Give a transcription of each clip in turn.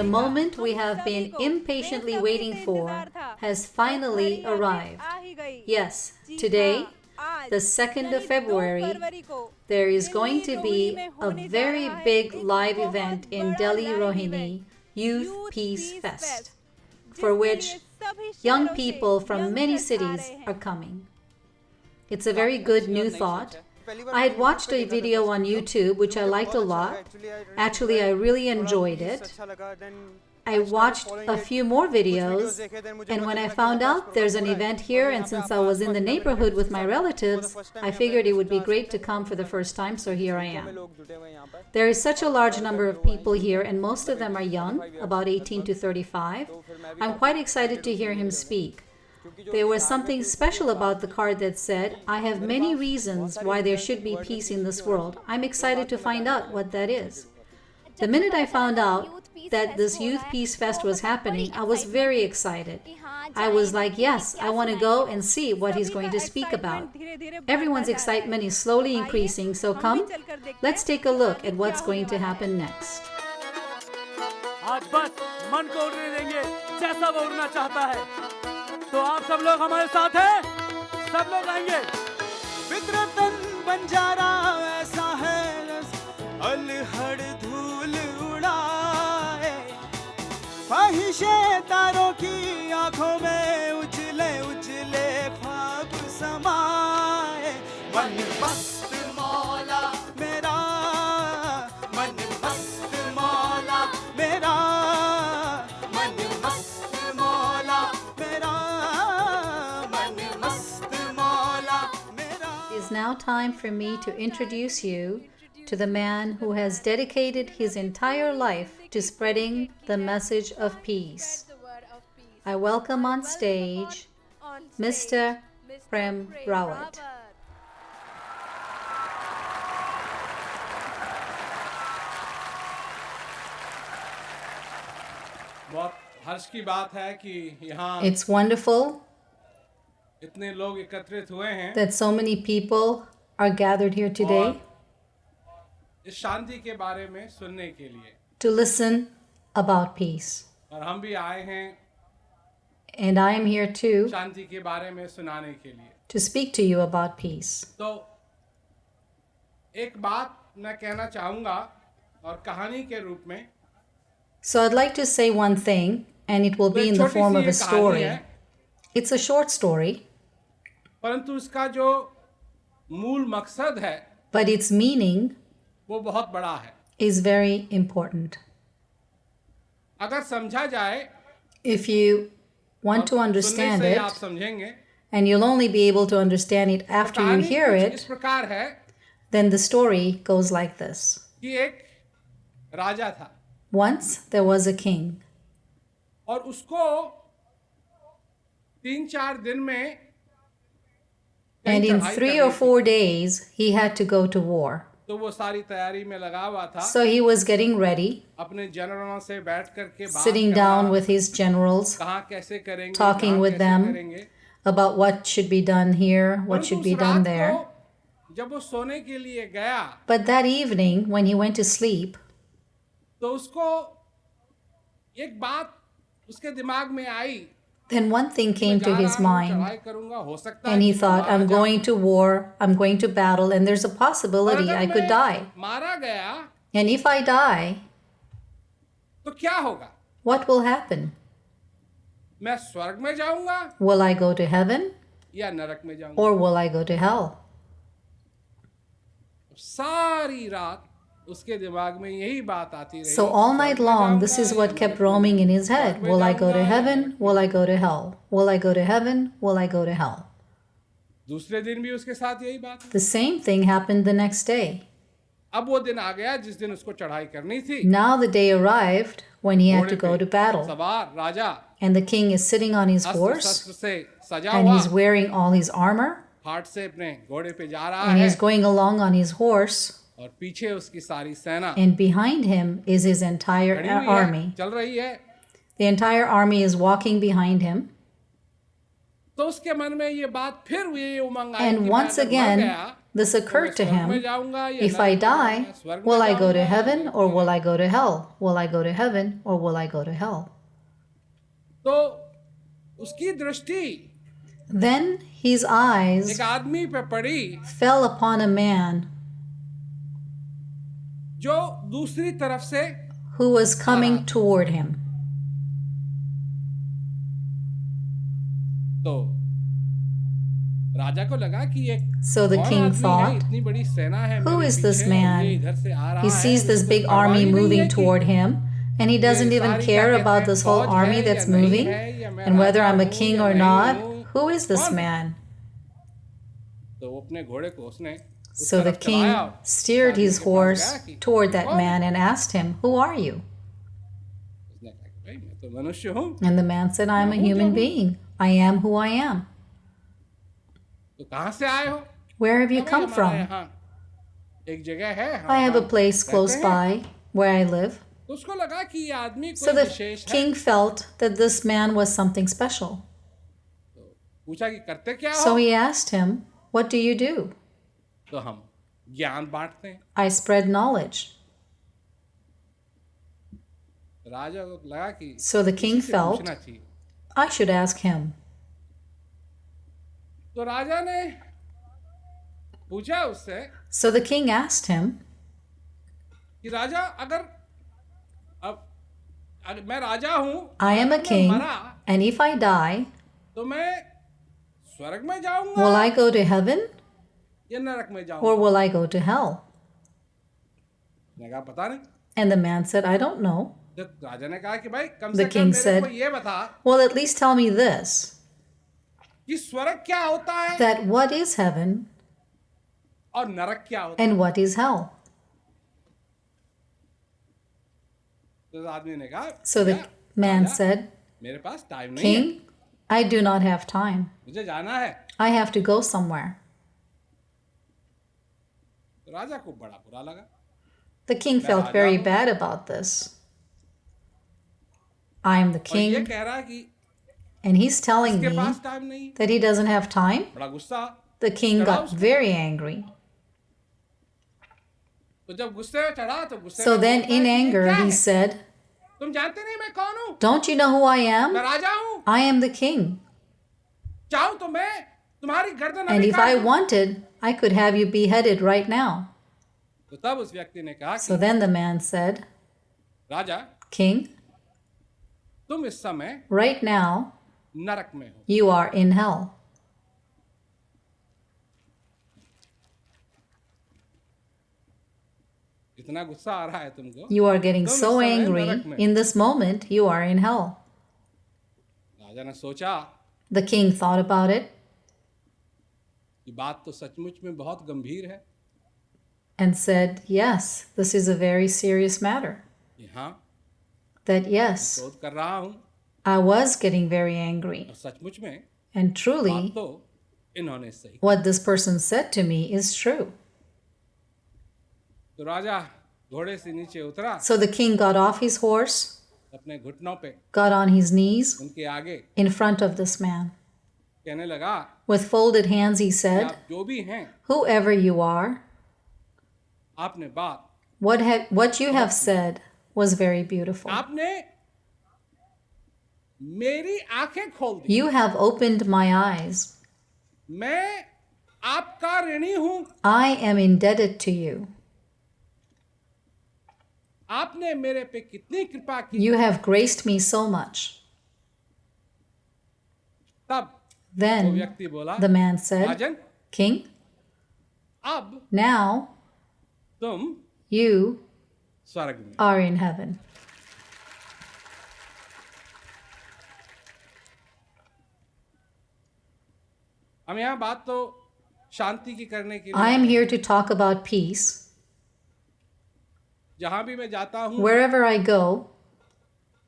The moment we have been impatiently waiting for has finally arrived. Yes, today, the 2nd of February, there is going to be a very big live event in Delhi Rohini Youth Peace Fest, for which young people from many cities are coming. It's a very good new thought. I had watched a video on YouTube which I liked a lot. Actually, I really enjoyed it. I watched a few more videos, and when I found out there's an event here, and since I was in the neighborhood with my relatives, I figured it would be great to come for the first time, so here I am. There is such a large number of people here, and most of them are young, about 18 to 35. I'm quite excited to hear him speak. There was something special about the card that said, "I have many reasons why there should be peace in this world." I'm excited to find out what that is. The minute I found out that this Youth Peace Fest was happening, I was very excited. I was like, yes, I want to go and see what he's going to speak about. Everyone's excitement is slowly increasing, so come, let's take a look at what's going to happen next. आज बस मन को उड़ने देंगे जैसा वो उड़ना चाहता है तो आप सब लोग हमारे साथ हैं सब लोग आएंगे फितरतन बंजारा ऐसा है अलहड़ धूल उड़ाए ख्वाहिशे तारों की आंखों में उजले उजले ख्वाब समाए मन मस्त मौला मेरा मन मस्त मौला मेरा मन मस्त मौला मेरा मन मस्त मौला मेरा. It is now time for me to introduce you to the man who has dedicated his entire life to spreading the message of peace. I welcome on stage Mr. Prem Rawat. बहुत हर्ष की बात है कि यहाँ It's wonderful इतने लोग एकत्रित हुए हैं that so many people are gathered here today इस शांति के बारे में सुनने के लिए to listen about peace. और हम भी आए हैं And I am here too शांति के बारे में सुनाने के लिए to speak to you about peace. तो एक बात मैं कहना चाहूँगा और कहानी के रूप में So I'd like to say one thing, and it will be in the form of a story. It's a short story, परंतु इसका जो मूल मकसद है but its meaning वो बहुत बड़ा है is very important. अगर समझा जाए If you want to सुनने understand से it, आप समझेंगे and you'll only be able to understand it after you कहानी hear कुछ इस it, प्रकार है then the story goes like this. कि एक राजा था Once there was a king, और उसको 3-4 दिन में and in चढ़ाई 3 करनी or थी। 4 days he had to go to war. तो वो सारी तैयारी में लगा हुआ था So he was getting ready, अपने जनरलों से बैठ करके बात sitting करना, down with his generals, कहाँ कैसे करेंगे talking कहाँ with कैसे them करेंगे। about what should be done here, what परंतु should be उस done रात there. को जब वो सोने के लिए गया But that evening, when he went to sleep, तो उसको एक बात उसके दिमाग में आई then one thing came to his mind, चढ़ाई करूंगा हो सकता है and he कि thought, मारा I'm जाऊं। going to war, I'm going to battle, and there's a और possibility अगर I could मैं die. मारा गया And if I die, तो क्या होगा what will happen? मैं स्वर्ग में जाऊंगा Will I go to heaven या नरक में जाऊंगा or will I go to hell? सारी रात उसके दिमाग में यही बात आती रही So all night स्वर्ग में long, this जाऊंगा is या what kept नरक में roaming in जाऊंगा? his head. स्वर्ग में Will I go to जाऊंगा या heaven? नरक में Will I go to hell? Will I go to heaven? Will I go to hell? दूसरे दिन भी उसके साथ यही बात The same thing happened the next day. अब वो दिन आ गया जिस दिन उसको चढ़ाई करनी थी Now the day arrived when he had घोड़े to go पे to battle. सवार राजा And the king is sitting on his अस्त्र horse, शस्त्र से सजा and हुआ he's wearing all his armor, फाट से अपने घोड़े पे जा रहा and है he's going along on his horse, और पीछे उसकी सारी सेना and behind him is his entire खड़ी हुई है army. चल रही है The entire army is walking behind him. तो उसके मन में ये बात फिर ये उमंग आई And कि once मैं अगर मर again, गया this occurred to स्वर्ग में him. जाऊंगा या If I नरक में die, जाऊंगा, स्वर्ग में will I go to जाऊंगा या heaven नरक or में will I go to hell? Will I go to heaven or will I go to hell? तो उसकी दृष्टि Then his eyes एक आदमी पे पड़ी fell upon a man जो दूसरी तरफ से who was coming toward him. तो राजा को लगा कि ये So the कौन king आदमी है, thought, इतनी बड़ी सेना है who मेरे is this पीछे, और ये man? इधर से आ रहा He है, sees this इसको big परवाह army ही नहीं है moving कि toward him, and he doesn't ये even सारी care क्या about कहते this हैं, whole फौज army है that's या नहीं moving, है, या मैं and whether Raja I'm a हूँ king या or नहीं not. हूँ, Who is this कौन है? man? तो वो अपने घोड़े को उसने उस So the तरफ king चलाया और steered आदमी his के पास horse गया कि toward that कौन है? man and asked him, Who are you? उसने कहा कि भाई मैं तो मनुष्य हूँ, And the man said, I am a human being. I am who I am. तो कहाँ से आए हो? Where have you भाई come हमारा from? यहाँ एक जगह है, हम I have a वहाँ place close रहते हैं। by where I live. तो उसको लगा कि ये आदमी So कोई the विशेष है। king felt that this man was something special. तो पूछा कि करते क्या So हो? he asked him, What do you do? तो हम ज्ञान बांटते हैं। I spread knowledge. राजा को लगा कि So the king किसी से felt, पूछना चाहिए। I should ask him. तो राजा ने पूछा उससे So the king asked him, कि राजा अगर मैं राजा हूँ, I am a अगर मैं king, मरा and if I die, तो मैं स्वर्ग में जाऊंगा will I go to heaven या नरक में or जाऊंगा? will I go to hell? मैं कहा पता नहीं। And the man said, I don't know. तो राजा ने कहा कि भाई कम The से कम king मेरे said, को ये बता Well, at least tell me this, कि स्वर्ग क्या होता है that what is heaven और नरक क्या होता है? and what is hell? तो आदमी ने कहा So the "भैया, man राजा, said, मेरे पास टाइम नहीं है, King, I do not have time. मुझे जाना है। I have to go somewhere. तो राजा को बड़ा बुरा लगा। The king felt very bad about this. I am the और ये king, कह रहा है कि and he's telling इसके me पास टाइम नहीं है। that he doesn't have time. बड़ा गुस्सा। The king got very angry. तो जब गुस्से में चढ़ा तो गुस्से So में then, बोलता in है कि ये anger, क्या he है? said, तुम जानते नहीं मैं कौन हूँ? Don't you know who I am? मैं राजा हूँ। I am the king. चाहूँ तो मैं तुम्हारी गर्दन And अभी if काट I दूँ। wanted, I could have you beheaded right now. तो तब उस व्यक्ति ने कहा So कि then the man said, Raja King, तुम इस समय right now, नरक में हो। you are in hell. इतना गुस्सा आ रहा है तुमको। You are getting तुम so इस समय angry. नरक में। In this moment, you are in hell. राजा ने सोचा The king thought about it कि बात तो सचमुच में बहुत गंभीर है। and said, Yes, this is a very serious matter. कि हाँ, That yes, क्रोध कर रहा हूँ I was getting very angry. और सचमुच में And बात truly, तो इन्होंने सही। what this person said to me is true. तो राजा घोड़े से नीचे उतरा, So the king got off his horse, अपने घुटनों पे got on his knees उनके आगे in front of this man. कहने लगा With folded hands, he कि said, आप जो भी हैं, Whoever you are, आपने बात what you have said was very beautiful. आपने मेरी आंखें खोल दी। You have opened my eyes. मैं आपका ऋणी हूं। I am indebted to you. आपने मेरे पे कितनी कृपा की। You have graced me so much. तब वो Then व्यक्ति बोला, the man said, Rajan, King, अब now तुम you स्वर्ग में। are in heaven. हम यहाँ बात तो शांति की करने के I लिए, am here to talk about peace. जहाँ भी मैं जाता हूँ, Wherever I go,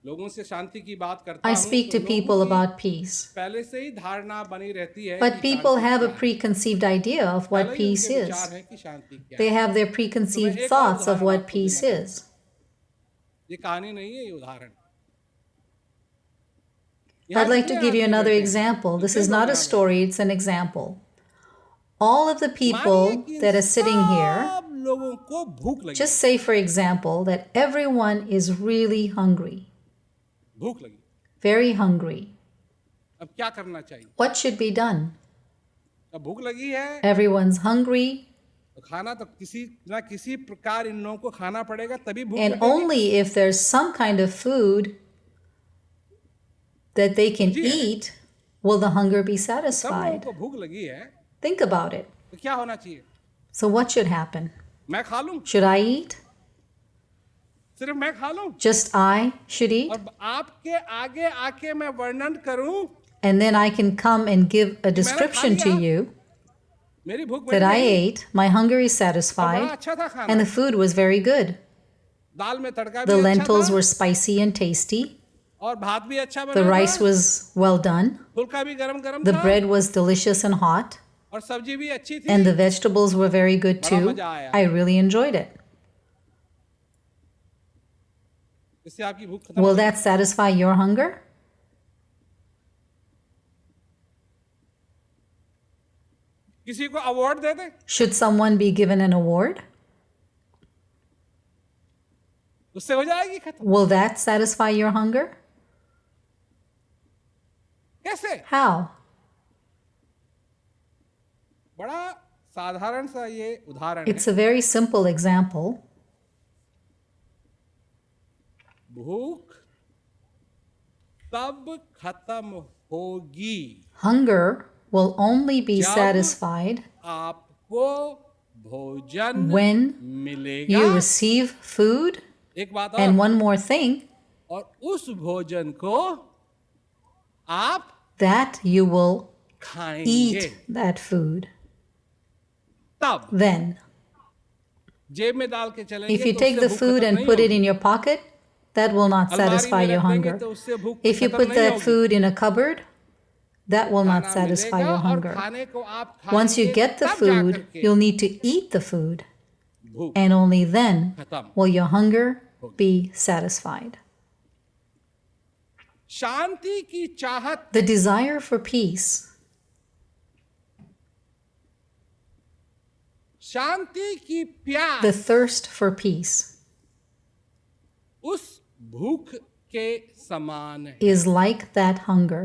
लोगों से शांति की बात करता I हूँ, speak तो to लोगों people की about peace. पहले से ही धारणा बनी रहती है But कि people शांति have a क्या है। preconceived idea of पहले what ही peace उनके is. विचार है कि शांति क्या They है। have their preconceived एक और thoughts of उदाहरण what आपको peace देना is. ये कहानी नहीं है, ये उदाहरण। I'd like to यहाँ give you कितने another आदमी बैठे हैं? example. This कितने is लोग not a यहाँ बैठे हैं? story, it's an example. all of the people मानिए कि इन that are sitting here, सब लोगों को भूख लगी, just say, for example, that everyone is really hungry, भूख लगी, very hungry. अब क्या करना चाहिए? What should be done? अब भूख लगी है Everyone's hungry, तो खाना तो किसी ना किसी प्रकार इन लोगों को खाना पड़ेगा, तभी भूख and लगेगी। only if there's some kind of food that they can जी है। eat will the hunger be सब लोगों satisfied. को भूख लगी है Think about it. तो क्या होना चाहिए? So what should happen? मैं खा लूं, Should I eat? सिर्फ मैं खा लूं Just I should eat? और आपके आगे आके मैं वर्णन करूं And then I can come and give a description to you मेरी भूख that मिट I गई, ate, my hunger is और बड़ा satisfied, अच्छा था खाना, and the food was very good. दाल में तड़का The भी अच्छा lentils था were spicy and tasty. और भात भी अच्छा The बना rice था, was well done. फुल्का भी गरम गरम The था bread was delicious and hot. और सब्जी भी अच्छी थी, And the vegetables were very good बड़ा too. मजा आया। I really enjoyed it. इससे आपकी भूख खत्म Will हो गई। that satisfy your hunger? किसी को award they they, Should someone be given an award? उससे हो जाएगी खत्म। Will that satisfy your hunger? कैसे? How? बड़ा साधारण सा ये उदाहरण It's है। a very simple example. भूख तब खत्म होगी Hunger will only be जब satisfied आपको भोजन when मिलेगा। you receive food. एक बात And और, one more thing, और उस भोजन को आप that you will खाएंगे eat that food. तब Then, जेब में डाल के चलेंगे if you तो take उससे the भूख food खत्म and नहीं put it होगी। in your pocket, that will not अलमारी satisfy में your रख देंगे hunger. तो उससे भूख If you खत्म put नहीं that होगी। food in a cupboard, that will not खाना satisfy मिलेगा your और hunger. खाने को आप Once you खाएंगे get the तब food, जाकर के you'll need to eat the food, भूख and only then खत्म। will your hunger be satisfied. शांति की चाहत The desire for peace, शांति की प्यास the thirst for peace, उस भूख के समान है। is like that hunger.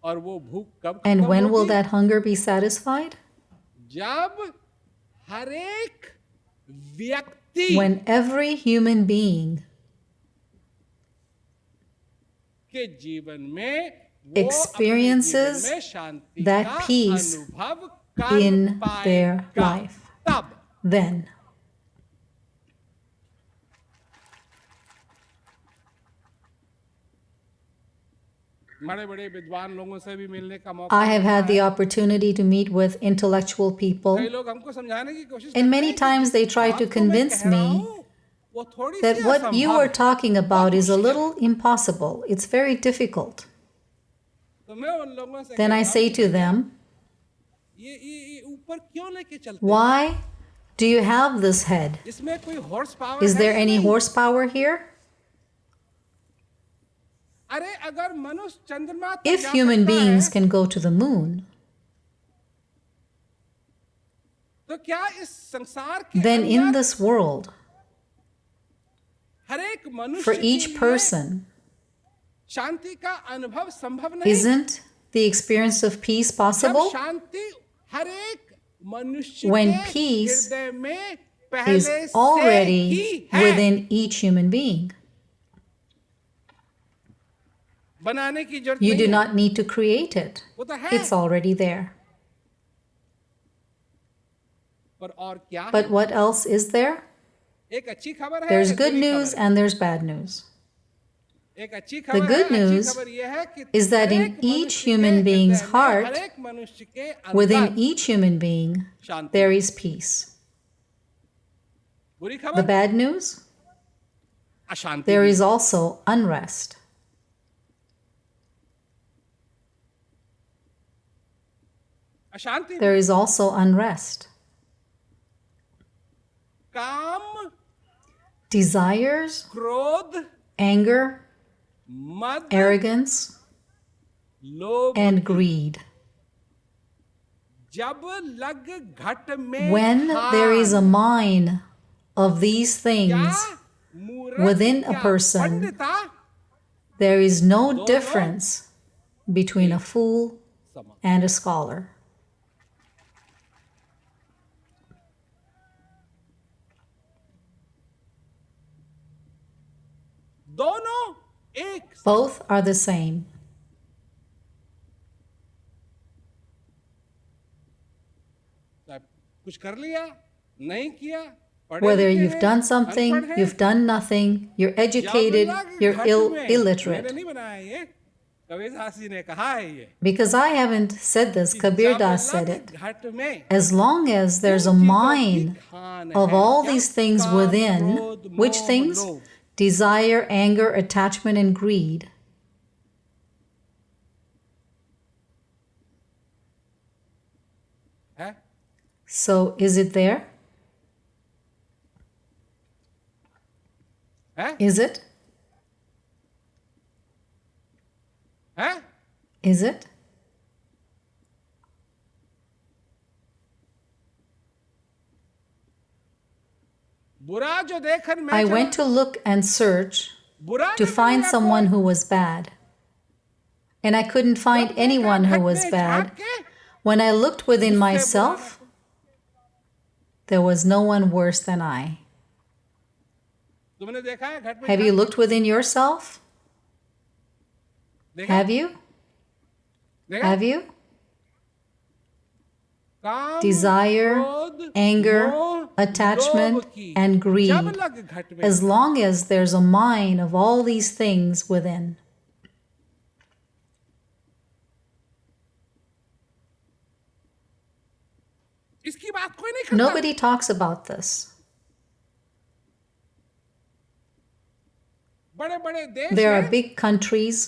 और वो भूख कब And खत्म when will होगी? that hunger be satisfied? जब हर एक व्यक्ति When every human being के जीवन में वो experiences अपने जीवन में शांति that का peace अनुभव कर in पाएगा। their life. तब Then, बड़े बड़े विद्वान लोगों से भी मिलने का मौका I have मिलता had the है। opportunity to meet with intellectual people, कई लोग हमको समझाने की कोशिश and करते many हैं कि times they try बात to तो मैं convince कह रहा me हूं, वो थोड़ी that सी what you असंभव are है। talking about is a मुश्किल little impossible. It's very difficult. तो मैं उन लोगों से Then I कहता say हूं, to them, ये ऊपर क्यों लेके चलते हैं? why do you have this head? इसमें कोई हॉर्स पावर Is है there या any नहीं? horsepower here? अरे अगर मनुष्य चंद्रमा तक If जा human सकता beings है, can go to the moon, तो क्या इस संसार के then in अंदर this world, हर एक मनुष्य for के each लिए person, शांति का अनुभव संभव नहीं? isn't the experience of peace जब possible? शांति हर एक मनुष्य When के peace हृदय में Is पहले से ही already है। within each human being. बनाने की जरूरत You नहीं do है। not need to create it. वो तो है। It's already there. पर और क्या है? But what else is there? एक अच्छी खबर है, There's एक good बुरी news खबर है। and there's bad news. एक अच्छी The खबर good है, अच्छी news खबर यह है कि is that हर in एक each मनुष्य के human being's हृदय में, heart, हर एक मनुष्य के Within अंदर each human being, Shanti. there is peace. बुरी The खबर bad news? अशांति There भी। is also unrest. अशांति भी। There is also unrest. काम, Desires, क्रोध, anger, मद, arrogance, लोभ, and greed. जब लग घट में When there is a mine of these things मूर्ख within a क्या person, Pandita there is no difference between a fool समान। and a scholar. दोनों एक Both are the same. साहब, कुछ कर लिया नहीं किया पढ़े Whether लिखे you've हैं, done अनपढ़ something, हैं, you've done nothing, you're जब educated, लग you're घट में, illiterate. मैंने नहीं बनाया ये कबीर दास जी ने कहा है ये Because I haven't said this, Kabir जब Das said लग it. घट में As long as there's a उन चीजों की mine खान of है, all क्या? these things काम, within, क्रोध, which मोह, things? लोभ। Desire, anger, attachment, and greed. है So is it there? है Is it? है Is it? बुरा जो देखन में I चला, went to look and search बुरा to जो find मिला someone कोई, who was bad. And I couldn't find जब देखा anyone who घट was में bad. झाँक के, When I looked within उससे myself, there was no one worse than I. तुमने देखा है घट में Have you झाँक looked within yourself? के? देखा? Have you? देखा? Have you? काम, Desire, क्रोध, anger, मोह, attachment, लोभ की and greed. जब लग घट में, As long as there's a mine of all these things within. इसकी बात कोई नहीं करता। Nobody talks about this. बड़े-बड़े देश There are हैं, big countries,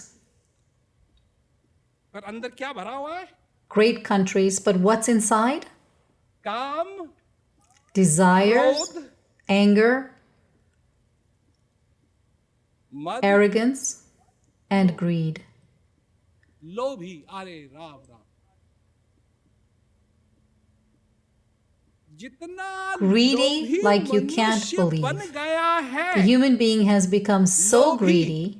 पर अंदर क्या भरा हुआ है? great countries, but what's inside? काम, Desires, क्रोध, anger, मद, arrogance, and greed. लोभी, अरे राम राम। जितना Greedy लोभी like you can't मनुष्य believe. बन गया है, The human being has become so लोभी, greedy,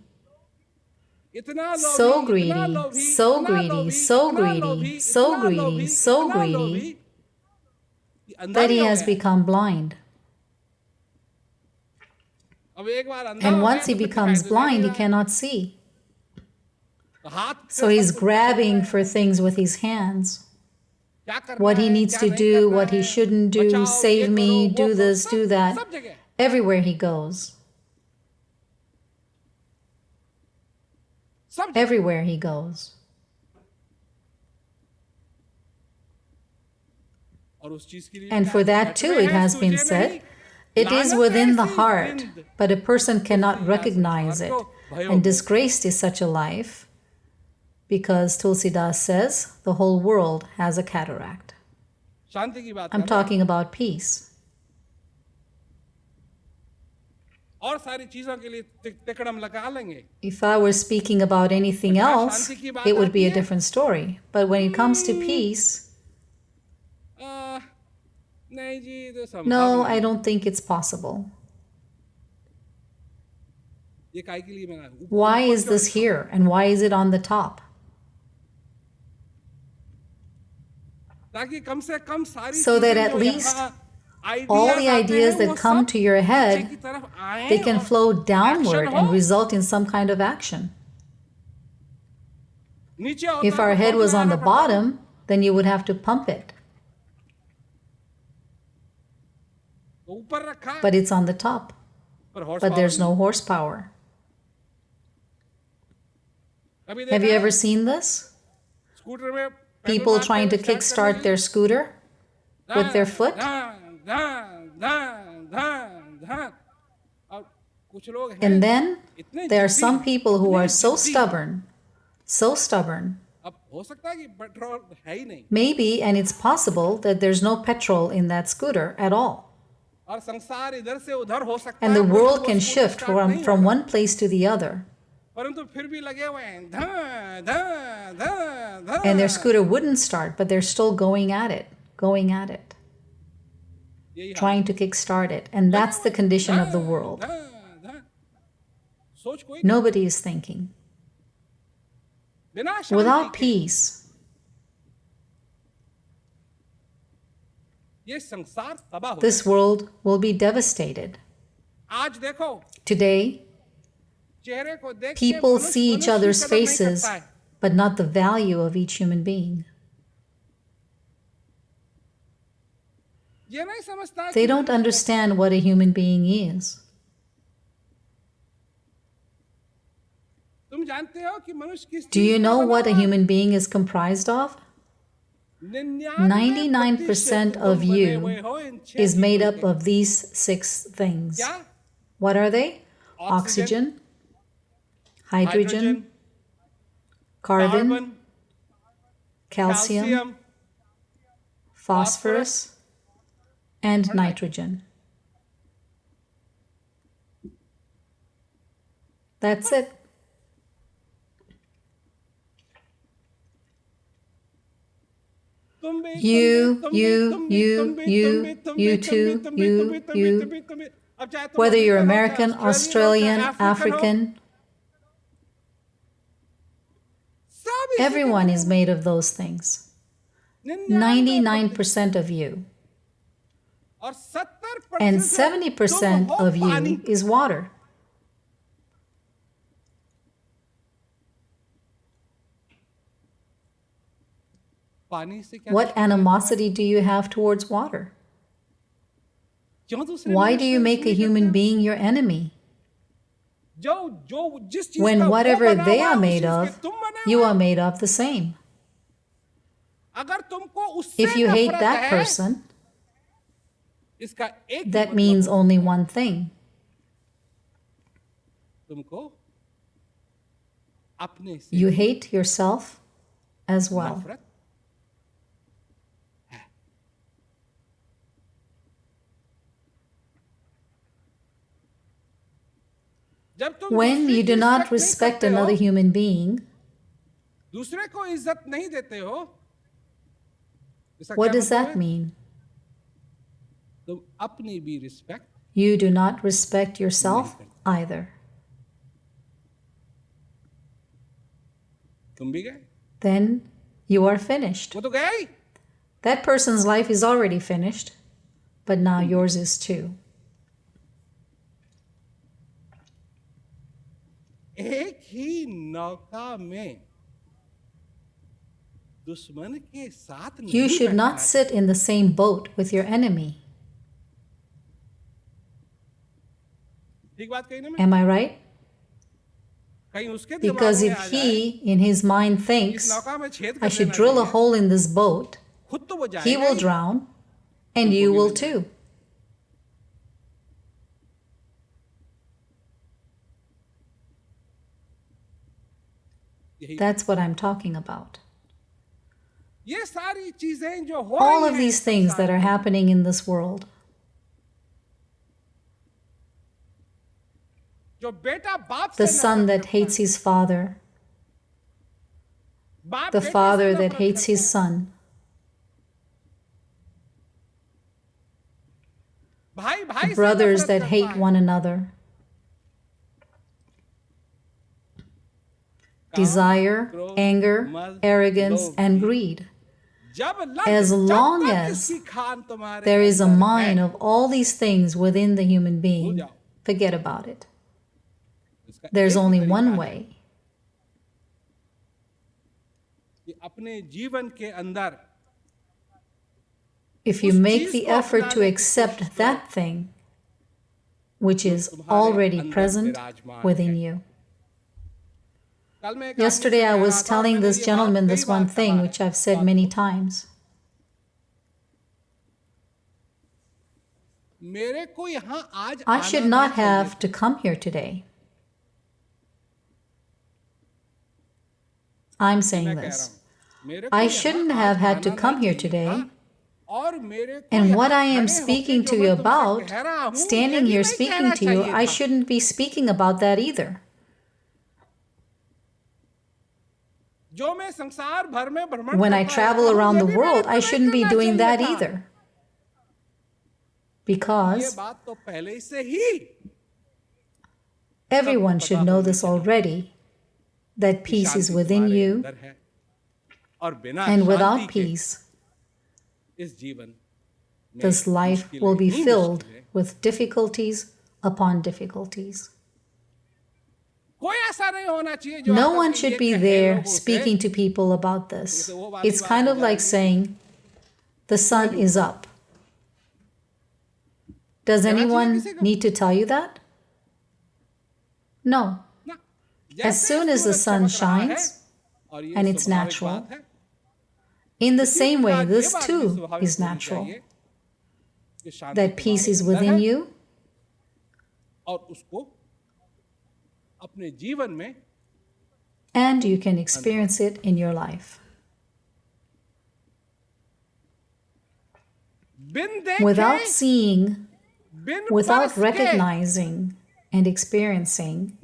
इतना लोभी, so इतना greedy, लोभी, so इतना greedy, लोभी, so इतना greedy, लोभी, so इतना greedy, लोभी, so इतना greedy, लोभी, ये अंधा that भी he हो has गया है। become blind. अब एक बार अंधा And हो once गया he तो फिर becomes दिखाई तो blind, नहीं he रहा। cannot see. तो हाथ So से he's सब कुछ grabbing कर for things with his hands. क्या करना What he है, needs क्या to नहीं do, करना what he है, shouldn't do, बचाओ, ये save करो, me, वो do करो, this, सब do that. सब जगह। Everywhere he goes. सब जगह। Everywhere he goes. और उस चीज के लिए And for that too, it has been said, it is within the heart, but a person cannot recognize it. And disgraced is such a life because Tulsidas says the whole world has a cataract. शांति की बात I'm कर रहा हूं। talking about peace. और सारी चीजों के लिए तिकड़म लगा लेंगे। If I were speaking about anything else, it would be a different story. But when it comes to peace, नहीं जी, तो संभव no, नहीं। I don't think it's possible. ये काय के लिए मैंने ऊपर- Why ऊपर is क्यों this रखा? here and why is it on the top? ताकि कम से कम सारी So that चीजें at जो least यहाँ all ideas the आते ideas हैं, वो that come सब to your नीचे head, की तरफ आएं they can और flow downward action and हो। result in some kind of action. नीचे होता If our तो head pump was on the लगाना पड़ता। bottom, then you would have to pump it. तो ऊपर रखा But it's on the top. पर horse But power there's no नहीं। horsepower. कभी Have देखा you है? ever seen this? स्कूटर में पेडल People मारते trying to हुए start kickstart करने their scooter with their Dham, foot? धां, धां, धां, धां, धां। और कुछ लोग हैं And then इतने there are जिद्दी, some people who इतने are so जिद्दी। stubborn. अब हो सकता है कि पेट्रोल है ही नहीं Maybe, and it's possible, that there's no petrol in that scooter at all. और संसार इधर से उधर हो सकता And है, the परंतु world वो can स्मूथ shift स्टार्ट नहीं from होगा। one place to the other. परंतु फिर भी लगे हुए हैं, ध ध ध ध। And their scooter wouldn't start, but they're still going at it, यही हाल trying to kickstart it. And लगे that's the हुए हैं, condition of the ध world. ध। सोच कोई नहीं, Nobody is thinking. बिना शांति Without के peace, ये संसार तबाह हो this जाएगा। world will be devastated. आज देखो, Today, चेहरे को देख के people मनुष्य see each मनुष्य की other's कदर नहीं faces, करता है। but not the value of each human being. ये नहीं समझता है They कि don't understand what a human being is. तुम जानते हो कि मनुष्य किस Do चीज you का know बना what a हुआ है? human being is comprised of? 99% of तुम बने you हुए हो इन छह is made चीजों up के। of these 6 things. क्या? What are they? Oxygen, Oxygen, hydrogen, carbon, calcium, phosphorus, and nitrogen. That's it. तुम भी, You, तुम भी, you, तुम भी, you, तुम भी, you, तुम भी, तुम भी, you तुम भी, too, तुम भी, you, तुम भी, तुम भी, you. तुम भी, तुम भी। अब चाहे तुम Whether you're अमेरिकन हो, American, Australian, हो, चाहे अफ्रीकन हो, African, सब इसी के everyone बने is हुए। made of those things. 99% of you. और 70% And तुम 70% हो of पानी। you is water. पानी से क्या What दुश्मनी है animosity do you have towards water? तुम्हारी? क्यों दूसरे Why do मनुष्य you से make a दुश्मनी human करते हो? being your enemy? जो जो जिस चीज When का वो whatever बना they हुआ are है, उस made चीज के of, तुम बने you हुए are हो। made of the same. अगर तुमको उससे If you hate नफरत that है, person, इसका एक ही that मतलब means हो only सकता है, one thing. तुमको अपने से You hate yourself as well. नफरत है। जब तुम When दूसरे you की do not रिस्पेक्ट नहीं respect करते हो, another human being, दूसरे को इज्जत नहीं देते हो, इसका what क्या does मतलब that है? mean? तुम अपनी भी respect You do not respect yourself either. तुम भी गए, Then you are finished. वो तो गया ही। That person's life is already finished, but now yours is too. एक ही नौका में दुश्मन के साथ नहीं You should बैठना not sit in the same boat with your enemy. चाहिए। ठीक बात कही ना मैं? Am I right? कहीं उसके दिमाग Because में if आ he, जाए, in his mind, इस thinks, नौका में छेद I कर should देना drill a चाहिए, hole in this boat, खुद तो वो he जाएगा will ही, drown, and तुमको you भी will ले जाएगा। too. यही That's what I'm talking about. ये सारी चीजें जो हो All रही of हैं these things that are संसार में, happening in this world, जो बेटा बाप the से son नफरत that करता hates है, his father, बाप the बेटे से father that नफरत hates करता his है, son, भाई भाई the से brothers नफरत that करता hate है, one another, काम, desire, क्रोध, anger, मद, arrogance, लोभ, and ईर्ष्या। greed. जब लग As जब long तक as इसकी खान तुम्हारे There is a अंदर mine है, of all these things within the human being. जाओ। Forget about it. इसका There's एक ही only तरीका one है way. कि अपने जीवन के अंदर If you उस make चीज the को effort to अपनाने की accept कोशिश करो, that thing which जो is तुम्हारे already अंदर present विराजमान within है। you. कल मैं एक आदमी से Yesterday I कह was रहा था, और telling मैंने this ये बात gentleman कई this one बार thing कहा which है, I've said बात many को। times. मेरे को यहाँ आज I आना should नहीं not चाहिए have था। to come here today. I'm मैं saying कह रहा this. हूँ, मेरे को I यहाँ shouldn't आज have had आना to नहीं come here चाहिए था, today, And what I am speaking to you about, standing here speaking to you, I shouldn't be speaking about that either. When I travel around the world, I shouldn't be doing that either. Because everyone should know this already, that peace is within you, and without peace, this life will be filled with difficulties upon difficulties. No one should be there speaking to people about this. It's kind of like saying, the sun is up. Does anyone need to tell you that? No. As soon as the sun shines, and it's natural, in the same way, this too is natural, that peace is within you, and you can experience it in your life. Without seeing, without recognizing and experiencing,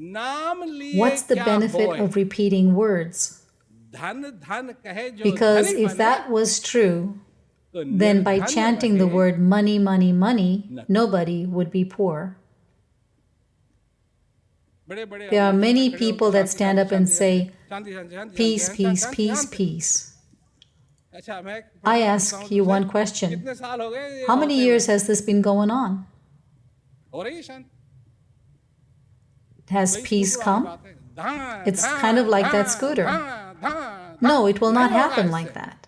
what's the benefit of repeating words? Because if that was true, then by chanting the word money, money, money, nobody would be poor. There are many people that stand up and say, peace, peace, peace, peace. I ask you one question. How many years has this been going on? Has peace come? It's kind of like that scooter. No, it will not happen like that.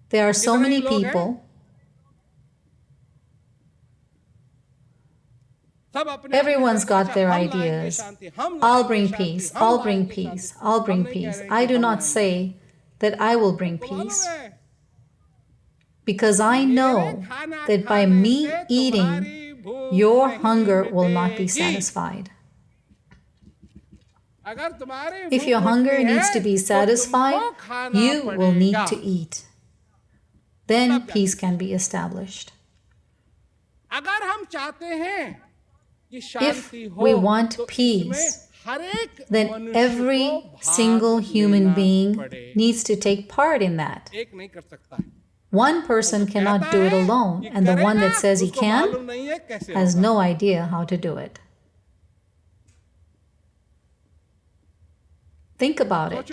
There are so many people. Everyone's got their ideas. I'll bring peace, I'll bring peace, I'll bring peace. I do not say that I will bring peace, because I know that by me eating, your hunger will not be satisfied. If your hunger needs to be satisfied, you will need to eat. Then peace can be established. If we want peace, then every single human being needs to take part in that. One person cannot do it alone, and the one that says he can has no idea how to do it. Think about it.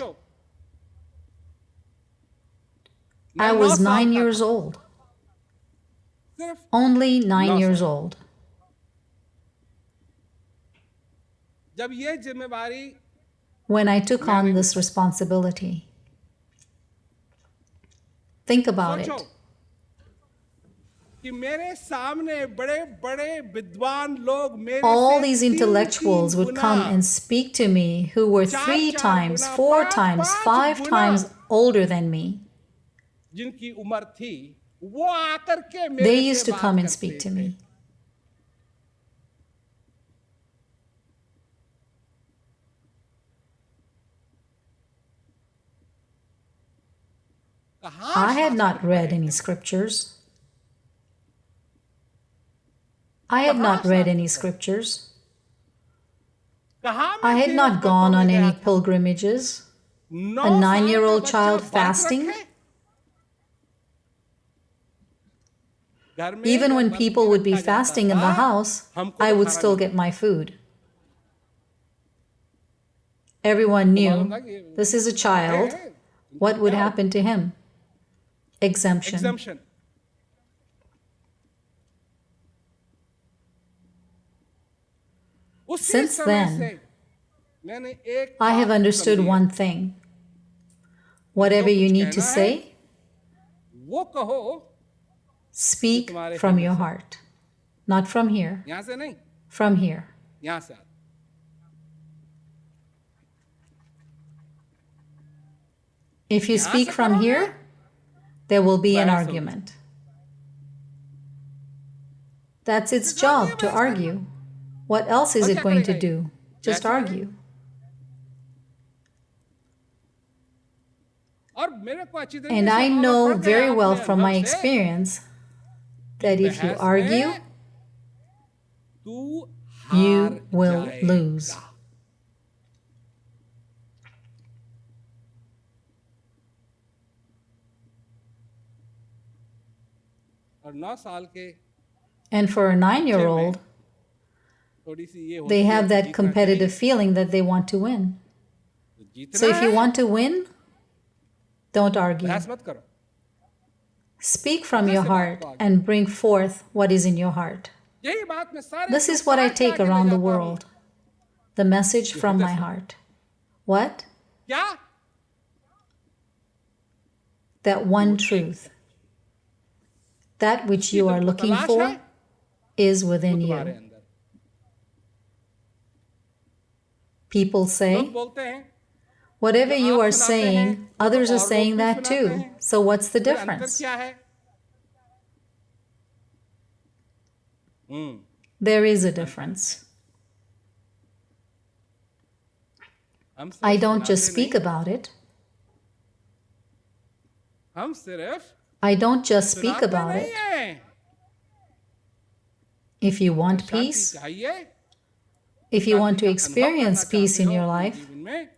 I was 9 years old. Only 9 years old. When I took on this responsibility. Think about it. All these intellectuals would come and speak to me who were 3 times, 4 times, 5 times older than me. They used to come and speak to me. I had not read any scriptures. I had not read any scriptures. I had not gone on any pilgrimages. A 9-year-old child fasting. Even when people would be fasting in the house, I would still get my food. Everyone knew this is a child. What would happen to him? Exemption. Since then, I have understood one thing. Whatever you need to say, speak from your heart. Not from here. From here. If you speak from here, there will be an argument. That's its job, to argue. What else is it going to do? Just argue. मेरे को अच्छी तरीके And से I मालूम know पड़ गया very well अपने from my अनुभव से experience कि that if you बहस argue, में तू you हार will जाएगा। lose. और 9 साल के And for a 9-year-old, थोड़ी सी ये होती they है have कि that जीतना competitive चाहिए, feeling that they want to win. तो जीतना So if you है, want to win, don't argue. बहस मत करो। Speak from your heart and bring forth what is in your heart. यही बात मैं सारे This is what I संसार के take आगे ले around the जाता हूँ। world. The message from my heart. What? क्या? That one truth. That which you are looking तलाश for है, is वो within तुम्हारे you. अंदर। People लोग say, बोलते हैं, whatever जो you आप are सुनाते saying, हैं, वो others तो are और saying लोग भी that सुनाते too. हैं। So what's the फिर अंतर difference? क्या है? There is a difference. हम I सिर्फ don't just सुनाते speak नहीं, about it. हम सिर्फ I don't just speak सुनाते about नहीं it. हैं। If you want Shanti peace, चाहिए, if you want Shanti to का अनुभव experience करना peace चाहते in हो your अपने life, जीवन में,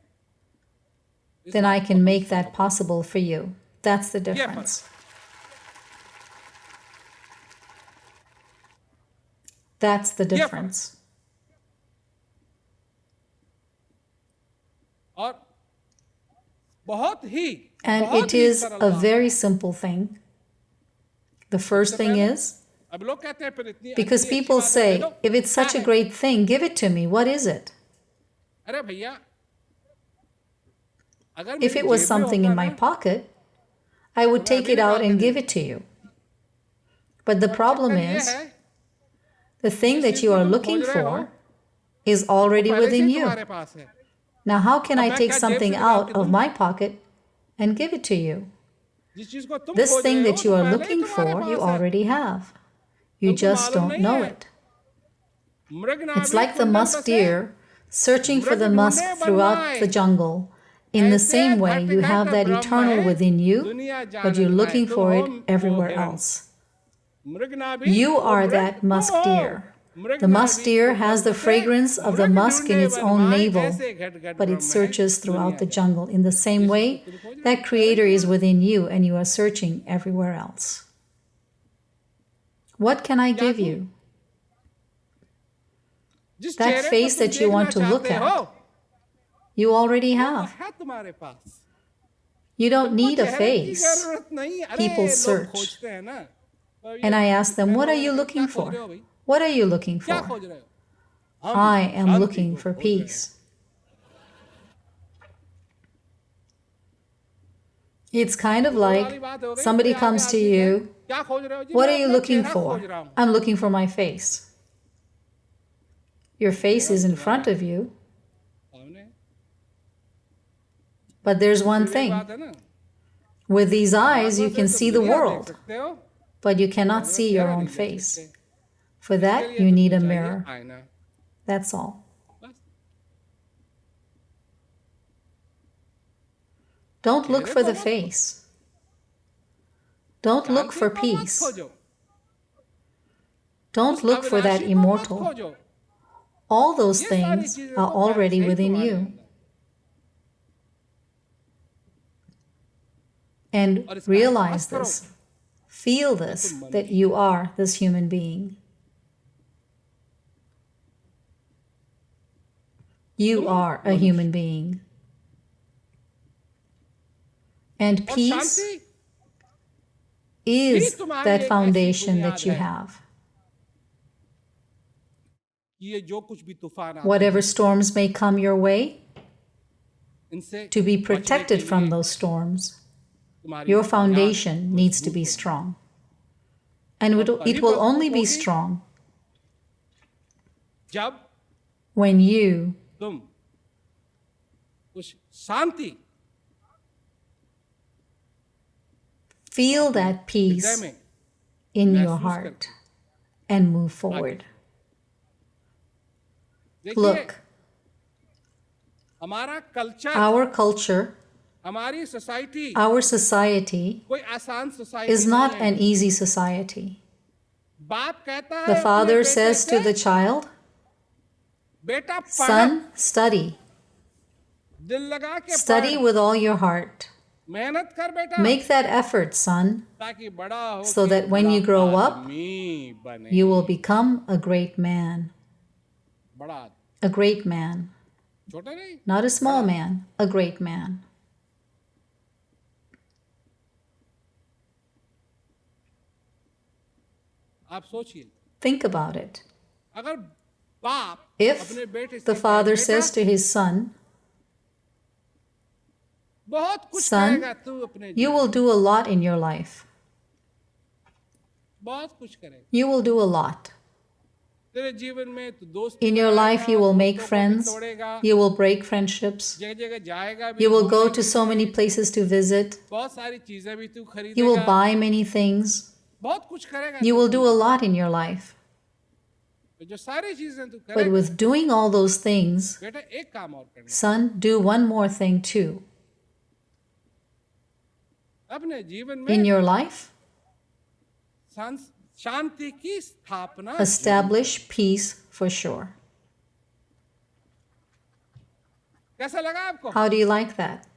इस then I बात को can हम make that सुनो। possible for you. That's the ये difference. That's the difference. और बहुत ही And बहुत it ही is सरल a बात very है। simple thing. The first thing is, अब लोग कहते हैं फिर इतनी because अच्छी people बात है, say, दे दो। if it's such क्या a है? great thing, give it to me. What is it? अरे भैया, अगर If मेरी it was जेब में something होता in my ना, pocket, I would तो मैं take अभी it out निकाल के and दे give दूं। it to you. But the और problem चक्कर ये is, है, the thing जिस that चीज you को are तुम looking खोज रहे हो, for is वो already पहले से within ही you. तुम्हारे पास है। Now, how can अब I मैं take क्या जेब से something निकाल out के of दूं? my pocket and give it to you? जिस चीज को तुम This खोज thing रहे हो, that you तो are पहले ही looking तुम्हारे for, you पास है। already have. You तुमको just मालूम don't नहीं know है। it. मृगनाभी It's like the कुंडल musk बसे, deer searching for the मृग musk ढूंढे throughout the बनवाए। jungle. In the ऐसे same way, घट you घट have that ब्रह्म eternal है, within you, दुनिया but you're जानत looking है, तुम for हो it वो everywhere हिरण। else. मृगनाभी You वो are मृग that तुम musk हो। deer. The musk मृगनाभी deer कुंडल has the बसे, fragrance of the मृग musk in ढूंढे its own बनवाए, navel, ऐसे घट घट but it ब्रह्म है, searches throughout the दुनिया jungle. In the same जिस चीज way, को तुम खोज रहे हो, that पहले ही creator is तुम्हारे- within you and you are searching everywhere else. What can I क्या give तुम you? जिस That चेहरे को face तुम that you देखना want to look चाहते हो, at, you already वो तो have. है तुम्हारे पास। You don't तुमको need a चेहरे की face. जरूरत नहीं। अरे People लोग search. खोजते हैं ना, तो ये And I ask them, what are लोग you क्या looking खोज for? रहे हो भाई? What are you looking क्या for? खोज रहे हो? हम I am शांति looking को for खोज रहे हैं। peace. It's kind of तो वो वाली like बात हो गई, somebody कोई आके comes to आदमी कहे, you, क्या खोज रहे हो जी? what मैं are you अपना looking चेहरा for? खोज रहा हूँ। I'm looking for my face. Your face is in front of you, सामने but there's one यही thing. बात है ना। With these eyes, you आंखों can से see तुम the दुनिया देख world, सकते हो, but you cannot अपना see your चेहरा own नहीं देख face. सकते। For इसके that, लिए you need a तुमको चाहिए mirror. आईना। That's all. बस। Don't look चेहरे for को the मत face. Don't look Shanti for को मत peace. खोजो, Don't उस look for that अविनाशी को मत immortal. खोजो। All those ये सारी things चीजें are तो पहले already से ही within तुम्हारे you. अंदर। And और इसका realize एहसास करो this. Feel this, that you are this human being. You are a human being. And और peace शांति is तुम्हारी that एक foundation ऐसी that you बुनियाद है। have. कि ये जो कुछ भी तूफान आते Whatever हैं, storms may come your way, इनसे to be बचने protected के from लिए those storms, तुम्हारी your बुनियाद foundation needs to मजबूत be होनी। strong. And और it तभी will मजबूत only be होगी strong जब when you तुम उस शांति feel that हृदय peace में in your महसूस heart करके and move forward. देखिए Look, हमारा कल्चर our culture हमारी सोसाइटी Our society कोई आसान सोसाइटी is not नहीं है। an easy society. बाप कहता है The अपने father बेटे says to से, the child, बेटा पढ़, son, study. दिल लगा के Study पढ़, with all your heart. मेहनत कर बेटा, Make that effort, son, ताकि बड़ा हो so that when you grow up, आदमी बने। you will become a great man. बड़ा आदमी, A great man. छोटा नहीं। Not a small man, a great man. आप सोचिए, Think about it. अगर बाप If अपने बेटे से the कहे, father बेटा, says to his son, बहुत कुछ son, करेगा तू अपने you जीवन will में, do a lot in your life. बहुत कुछ करेगा You will do a lot. तेरे जीवन में, तू दोस्त In your life, you will make दोस्तों को भी friends. तोड़ेगा, You will break friendships. जगह जगह जाएगा भी, You will go घूमने to के so लिए, many places to visit. बहुत सारी चीजें भी तू You will खरीदेगा, buy many things. बहुत कुछ करेगा You तू will do अपने a lot in your life. जीवन में। जो सारी चीजें तू But करेगा, with doing all those things, बेटा एक काम और करना, son, do one more thing too. अपने जीवन In में your life, शांति की स्थापना, establish peace for sure. कैसा लगा आपको? How do you like that?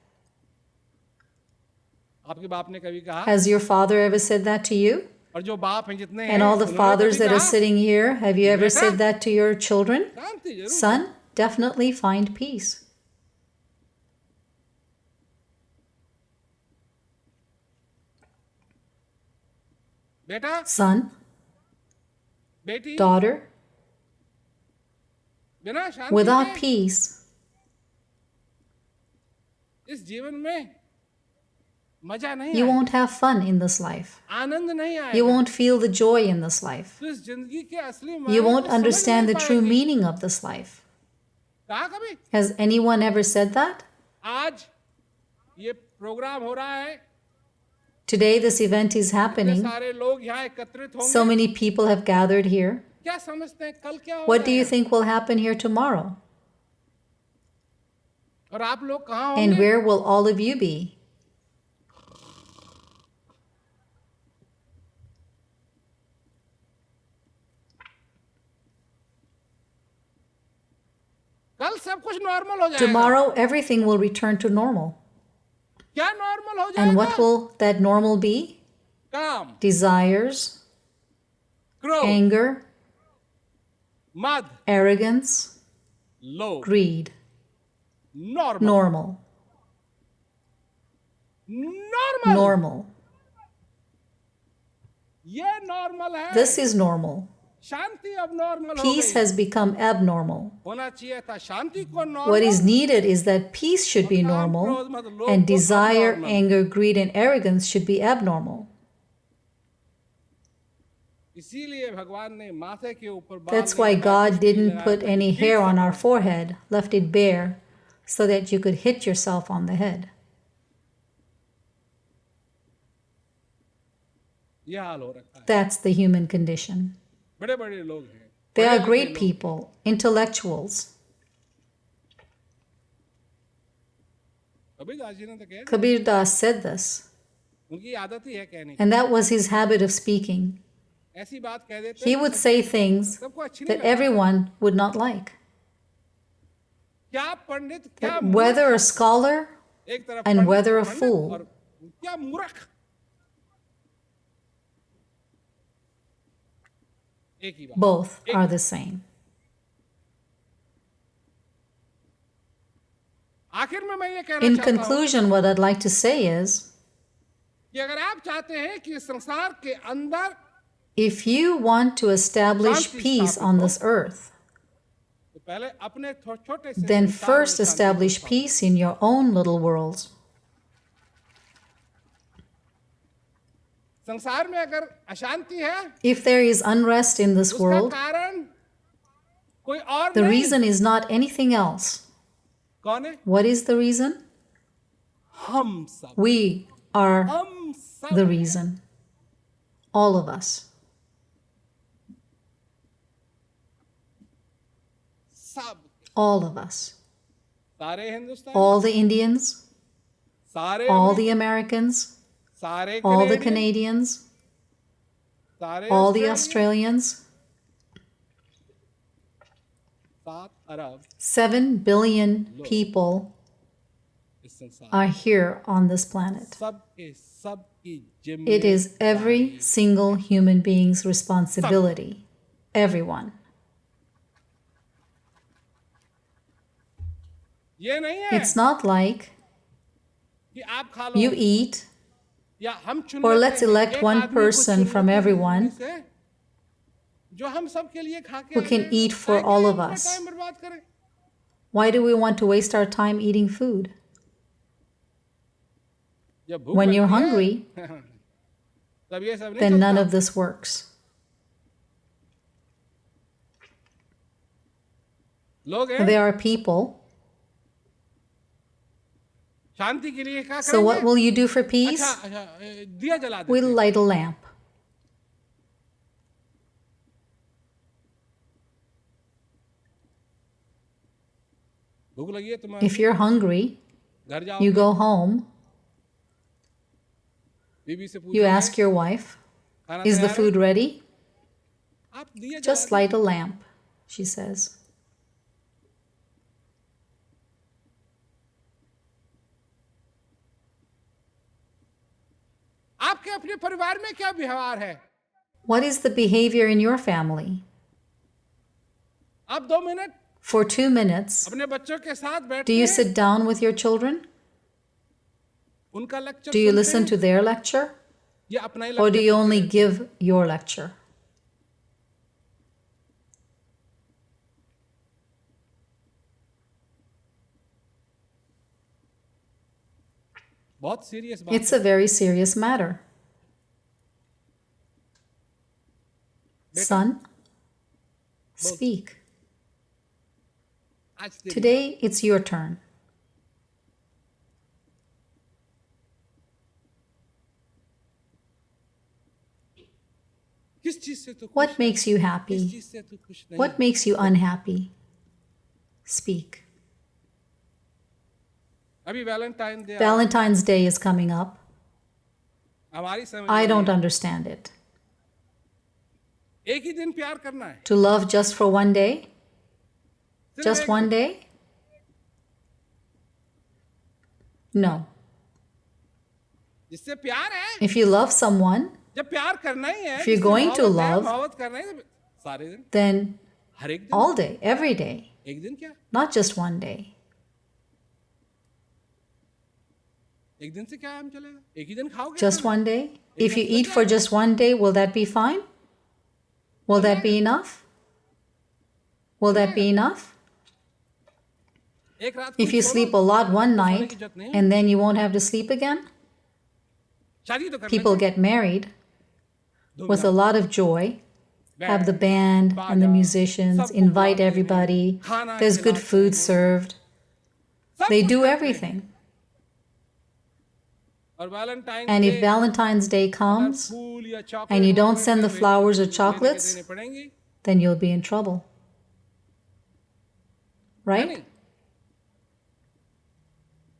आपके बाप ने कभी कहा, Has your father ever said that to you? और जो बाप हैं जितने हैं, And all the उन्होंने fathers कभी that are कहा, sitting here, have you ever बेटा, said that to your children? शांति जरूर, Son, definitely find peace. बेटा, Son, बेटी, daughter, बिना शांति without के peace, इस जीवन में मजा नहीं you आएगा, won't have fun in this life. आनंद नहीं आएगा, You won't feel the joy in this life. तो इस जिंदगी के असली You मायने won't को समझ understand the नहीं true पाएंगे। meaning of this life. कहा कभी? Has anyone ever said that? आज ये प्रोग्राम हो रहा है, Today, this event is इतने happening. सारे लोग यहाँ एकत्रित So होंगे, many people have gathered here. क्या समझते हैं कल क्या What do होगा? you think will happen here tomorrow? और आप लोग कहाँ And होंगे? where will all of you be? कल सब कुछ नॉर्मल हो जाएगा। Tomorrow, everything will return to normal. क्या नॉर्मल हो And what जाएगा? will that normal be? काम, Desires, क्रोध, anger, मद, arrogance, लोभ, greed. Normal, Normal. Normal, Normal. ये नॉर्मल है। This is normal. शांति अब नॉर्मल हो Peace गई। has become abnormal. होना चाहिए था शांति को What is normal, needed is that peace should be normal, and desire, anger, greed, and arrogance should be abnormal. इसीलिए भगवान ने माथे के ऊपर बाल That's नहीं why लगाए, God कुछ भी didn't लगाया put ताकि any पीठ hair on सको। our forehead, left it bare, so that you could hit yourself on the head. ये हाल हो रखा है। That's the human condition. बड़े बड़े लोग हैं, They बड़े are लिखे great लोग। people, intellectuals. कबीरदास जी ने तो कहा, Kabir Das said this, उनकी आदत ही है कहने की। and that was his habit of speaking. ऐसी बात कह देते He हैं, would say things सबको अच्छी नहीं that लगती। everyone would not like. क्या पंडित, क्या That मूर्ख, whether a scholar एक तरफ and Pandit, whether a Pandit fool. और क्या मूर्ख, एक ही बात। both are the same. आखिर में मैं ये कहना In चाहता हूँ conclusion, what I'd like to say is, कि अगर आप चाहते हैं कि संसार के अंदर, if you want to establish peace on this earth, तो पहले अपने छोटे से then संसार में first शांति establish को peace in your own little worlds. संसार में अगर अशांति है, If there is unrest in this उसका world, कारण कोई और the नहीं। reason is not anything else. कौन है? What is the reason? हम सब, We are हम सब the reason. All of us. सब, All of us. सारे हिंदुस्तान, All the Indians, सारे all the Americans, सारे all the Canadian, Canadians, सारे all the Australian, Australians, 7 Arab 7 billion people इस संसार are here on this planet. सबके सबकी It is every जिम्मेदारी single human being's responsibility. Everyone. ये नहीं है It's not like कि आप खा लो you eat, या हम चुन or लेते let's हैं, elect एक one आदमी को person चुन from लेते हैं everyone इनमें से, जो हम सब के लिए खा के who can आए हैं। eat for ताकि all हम of अपना us. टाइम बर्बाद करें। Why do we want to waste our time eating food? जब भूख When you're लगती है, hungry, तब ये सब नहीं then none चलता। of this works. लोग हैं, There are people. शांति के लिए क्या So what करेंगे? will you do for अच्छा peace? अच्छा दिया जला देते We'll हैं। light a lamp. भूख लगी है तुम्हारी, If you're hungry, घर जाओ, you go home, बीवी से you पूछो ask your wife, खाना is the तैयार है? food ready? आप दिया जला Just light a lamp, she says. आपके अपने परिवार में क्या व्यवहार है? What is the behavior in your family? आप 2 मिनट For 2 minutes, अपने बच्चों के साथ do बैठते you हैं, sit down with your children? उनका लेक्चर Do you सुनते listen हैं, to their lecture? या अपना ही Or do लेक्चर you सुनते only हैं? give your lecture? बहुत सीरियस बात It's है। a very serious matter. Son, speak. आज तेरी Today it's your turn. किस चीज से तू खुश What है? makes you किस happy? चीज से तू खुश नहीं? What makes you unhappy? Speak. अभी Valentine day Valentine's Day is coming up. हमारी समझ I में don't नहीं understand it. है। एक ही दिन प्यार करना है, To love just for one day? सिर्फ Just एक one दिन। day? No. जिससे प्यार है, If you love someone, जब प्यार करना ही है, If you're जिससे going to मोहब्बत है, love- मोहब्बत करना है तो सारे दिन, then हर एक दिन, all day, every day, एक दिन क्या, not just one day. एक दिन से क्या हम चलेगा, एक ही दिन खाओगे Just खाना? one day? If you eat for just one day, will that be fine? Will that be enough? Will that be enough? एक रात If को you छोड़ो, sleep a lot one सोने night की जरूरत नहीं है। and then you won't have to sleep again, शादी तो करना people चाहिए। get married धूमधाम with a lot of joy, have the band and the musicians, invite everybody, there's good food served, सब they कुछ do करते हैं। everything. और Valentine And day if Valentine's Day अगर comes फूल या and चॉकलेट you don't वगैरह send the देने flowers or के chocolates, देने पड़ेंगे, then you'll be in trouble. है Right? नहीं?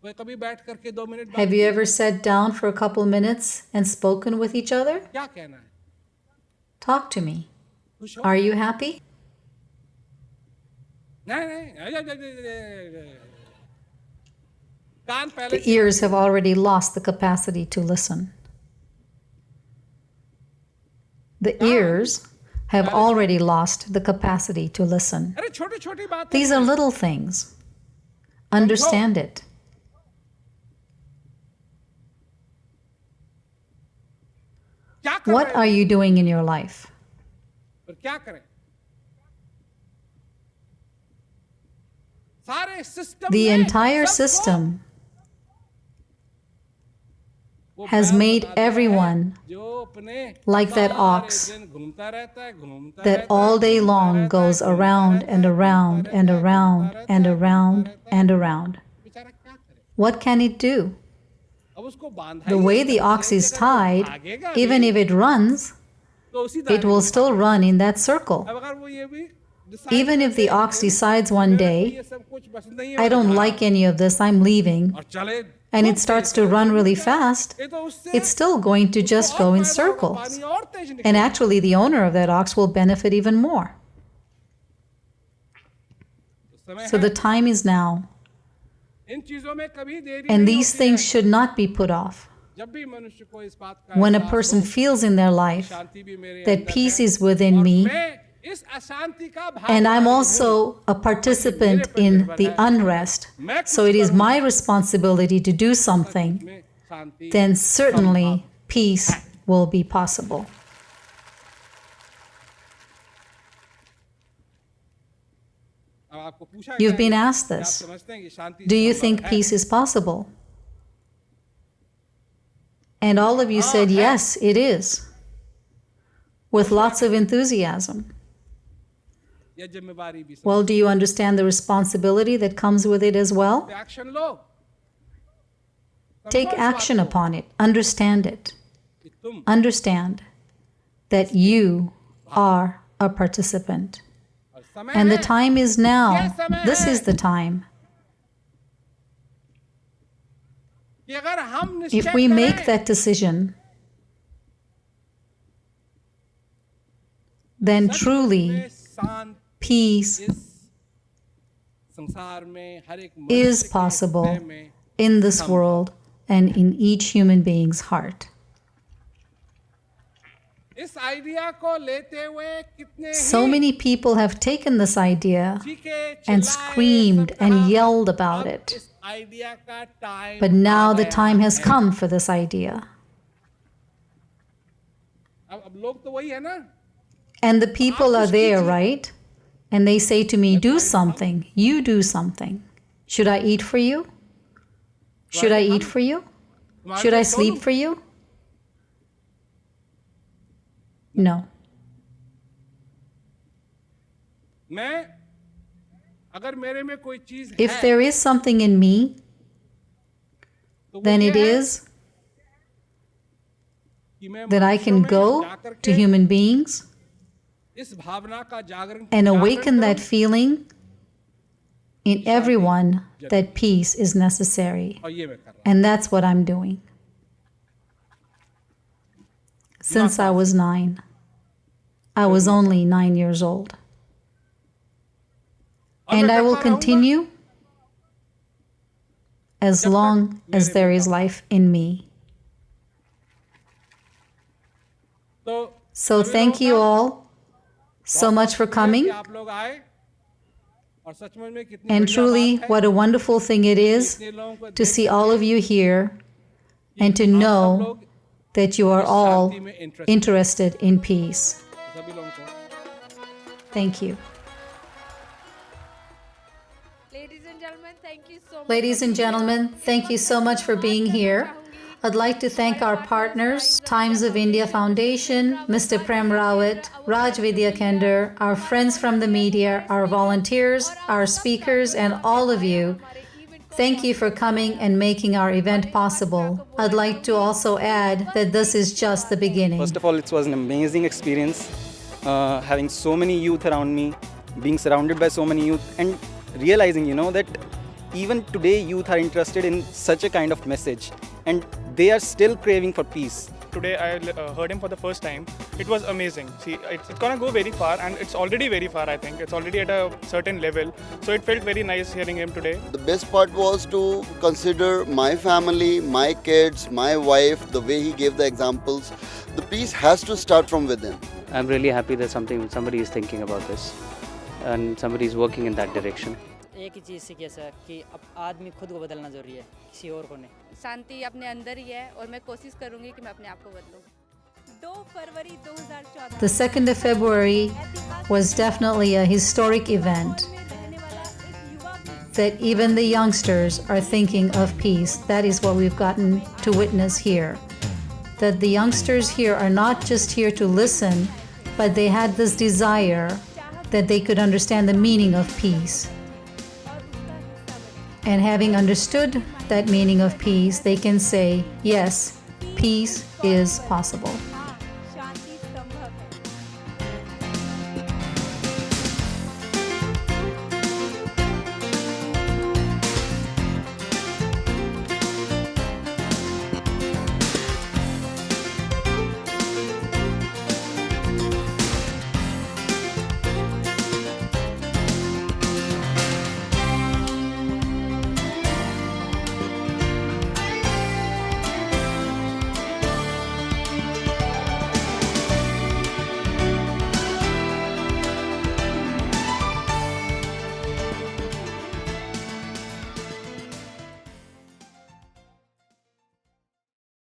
कोई कभी बैठ करके 2 मिनट बात Have you की? ever sat down for a couple minutes and spoken with each other? क्या कहना है? Talk to me. खुश हो? Are you happy? नहीं नहीं कान पहले The ears have already lost the capacity to listen. The ears have already lost the capacity to listen. अरे छोटी छोटी बात These are little things. Understand it. क्या कर What रहे are हैं? you doing in your life? पर क्या करें? सारे सिस्टम The में entire सबको system वो has बैल made बना दिया है, everyone जो अपने like that सारे ox दिन घूमता रहता है, घूमता that रहता है, all day घूमता long रहता है, goes घूमता around रहता and है, around घूमता and रहता है, around घूमता रहता and है, around घूमता रहता है। and around. बेचारा क्या करे? What can it do? अब उसको बांधा The ही way है, the तो ox एक is जगह वो tied, भागेगा even भी, if it runs, तो उसी it दायरे will में still run in that circle. अब अगर वो ये भी decide Even if the करे ox कि decides one मेरे को day, ये सब कुछ पसंद नहीं है, I मैं don't जा like रहा any of this, I'm leaving, हूं, और चले and it starts to run really fast, ये तो उससे it's still going to just go in और फायदा होगा, circles. पानी और तेज निकलेगा। And actually, the owner of that ox will benefit even more. समय So है, the time is now. इन चीजों में कभी देरी And नहीं these होती things है। should not be put off. जब भी मनुष्य को इस बात का When a एहसास person हो, feels in their life शांति भी मेरे that अंदर peace है, is within और me, मैं इस अशांति का and I'm भागीदार हूँ, also a participant in the unrest, so it is my responsibility to do something, में शांति then certainly peace will be possible. अब आपको पूछा You've गया been है, asked क्या आप this. समझते हैं कि शांति Do you संभव think है? peace is possible? And all of you said, yes, it is, with lots of enthusiasm. ये जिम्मेवारी भी Well, do you understand the responsibility that comes with it as well? Action low Take action upon it. Understand it. कि तुम Understand that you are a participant. और समय And the है time is now. This is the time. कि अगर हम निश्चय If we make करें, that decision, then truly में शांत peace इस संसार में हर एक is मनुष्य के possible हृदय में in this world and in each human being's heart. इस आइडिया को लेते हुए कितने So he many people have taken this idea चीखे, and चिल्लाए, screamed सब and कहा, yelled about अब it. इस आइडिया का टाइम But now आ the गया time has है। come for this idea. अब लोग तो वही है ना, And the people are there, right? And they say to me, do something. You do something. Should I eat for you? Should I eat for you? तुम्हारे Should I को sleep छोड़ूं? for you? No. मैं अगर मेरे में कोई चीज If है there is something in me, तो वो then ये it है is कि मैं that I मनुष्यों can में go जाकर to के human beings इस भावना का जागरण and जागरण awaken that करूं feeling in everyone that peace is necessary. और ये मैं कर रहा And that's what I'm doing. Since I was 9. I was only 9 years old. हूं। और And मैं I will करता रहूंगा, continue as long as there is life in me. तो So सभी thank लोगों you का all so much for शुक्रिया coming. कि आप लोग आए और सचमुच में कितनी And बढ़िया truly, बात है what a wonderful thing it is इतने लोगों को to देख see all of you here and to आप सब know लोग that you are all शांति में इंटरेस्ट interested in peace. सभी लोगों को Thank you. Ladies and gentlemen, thank you so much. Ladies and gentlemen, thank you so much for being here. I'd like to thank our partners, Times of India Foundation, Mr. Prem Rawat, Raj Vidya Kender, our friends from the media, our volunteers, our speakers, and all of you. Thank you for coming and making our event possible. I'd like to also add that this is just the beginning. First of all, it was an amazing experience, having so many youth around me, being surrounded by so many youth, and realizing, that even today youth are interested in such a kind of message, and they are still craving for peace. Today I heard him for the first time. It was amazing. See, it's gonna go very far, and it's already very far, I think. It's already at a certain level. So it felt very nice hearing him today. The best part was to consider my family, my kids, my wife, the way he gave the examples. The peace has to start from within. I'm really happy that somebody is thinking about this and somebody is working in that direction. एक ही चीज़ सीखी है sir कि अब आदमी खुद को बदलना ज़रूरी है, किसी और को नहीं। शांति अपने अंदर ही है और मैं कोशिश करूंगी कि मैं अपने आप को बदलूं। 2 फरवरी 2014 The 2nd of February was definitely a historic event that even the youngsters are thinking of peace. That is what we've gotten to witness here. That the youngsters here are not just here to listen, but they had this desire that they could understand the meaning of peace. And having understood that meaning of peace, they can say, yes, peace is possible. शांति संभव है।